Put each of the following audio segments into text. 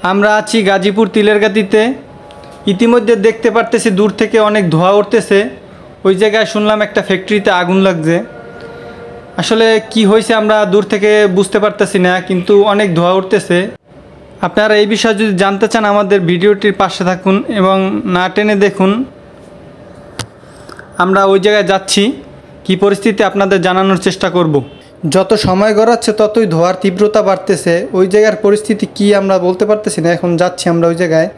আমরা আছি গাজীপুর তিলেরগাতিতে। ইতিমধ্যে দেখতে পারতেছি দূর থেকে অনেক ধোঁয়া উঠতেছে। ওই জায়গায় শুনলাম একটা ফ্যাক্টরিতে আগুন লাগছে। আসলে কি হয়েছে আমরা দূর থেকে বুঝতে পারতেছি না, কিন্তু অনেক ধোঁয়া উঠতেছে। আপনারা এই বিষয়ে যদি জানতে চান আমাদের ভিডিওটির পাশে থাকুন এবং না টেনে দেখুন। আমরা ওই জায়গায় যাচ্ছি, কি পরিস্থিতি আপনাদের জানানোর চেষ্টা করব। যত সময় গড়াচ্ছে ততই ধোঁয়ার তীব্রতা বাড়তেছে। ওই জায়গার পরিস্থিতি কি আমরা বলতে পারতেছি না। এখন যাচ্ছি আমরা ওই জায়গায়।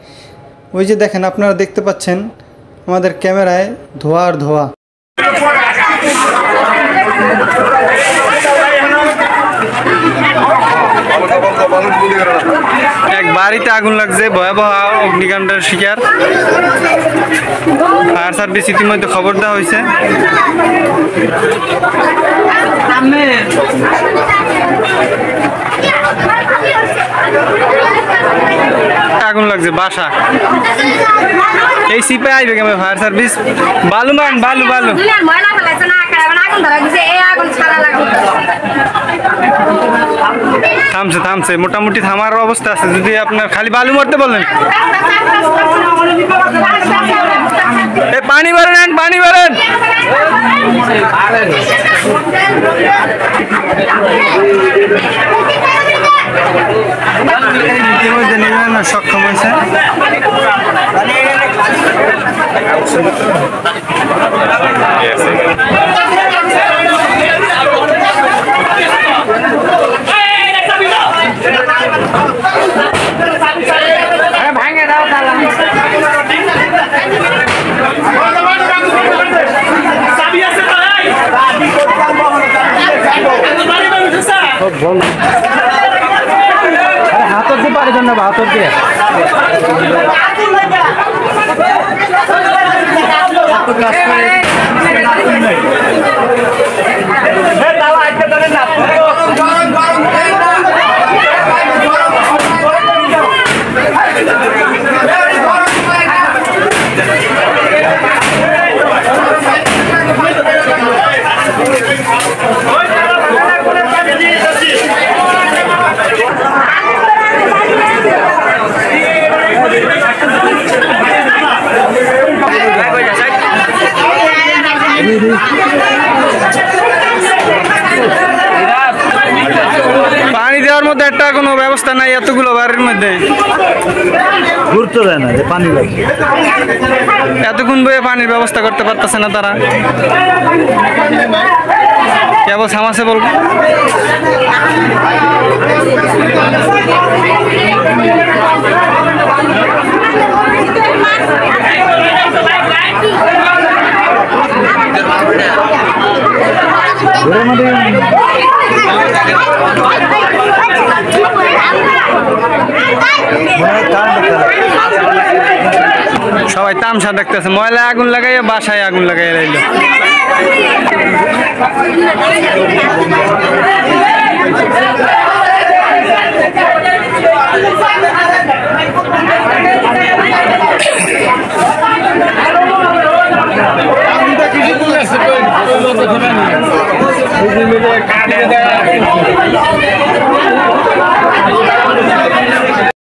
ওই যে দেখেন, আপনারা দেখতে পাচ্ছেন আমাদের ক্যামেরায় ধোঁয়া আর ধোঁয়া। এক বাড়িতে আগুন লাগছে, ভয়াবহ অগ্নিকাণ্ডের শিকার। ফায়ার সার্ভিস ইতিমধ্যে খবর দেওয়া হয়েছে। আগুন লাগছে বাসা। এই সিপে আইবে কেমন ফায়ার সার্ভিস? বালু মান বালু বালু থামছে থামছে, মোটামুটি থামার অবস্থা আছে। যদি আপনার খালি বালু মারতে বলেন, পানি ভরেন, পানি ভরেন। ইতিমধ্যে নির্মাণ সক্ষম হয়েছে। হাতর দিয়ে পারে জন্য হাতর দিয়ে পানি দেওয়ার মধ্যে একটা কোনো ব্যবস্থা নাই। এতগুলো বাড়ির মধ্যে গুরুত্ব দেয় না যে পানি লাগে। এতক্ষণ বয়ে পানির ব্যবস্থা করতে পারতেছে না তারা। কেবল সামাসে বলবো সবাই তামসা দেখতেছে। ময়লায় আগুন লাগাইয়া বাসায় আগুন লাগাইয়া রইল।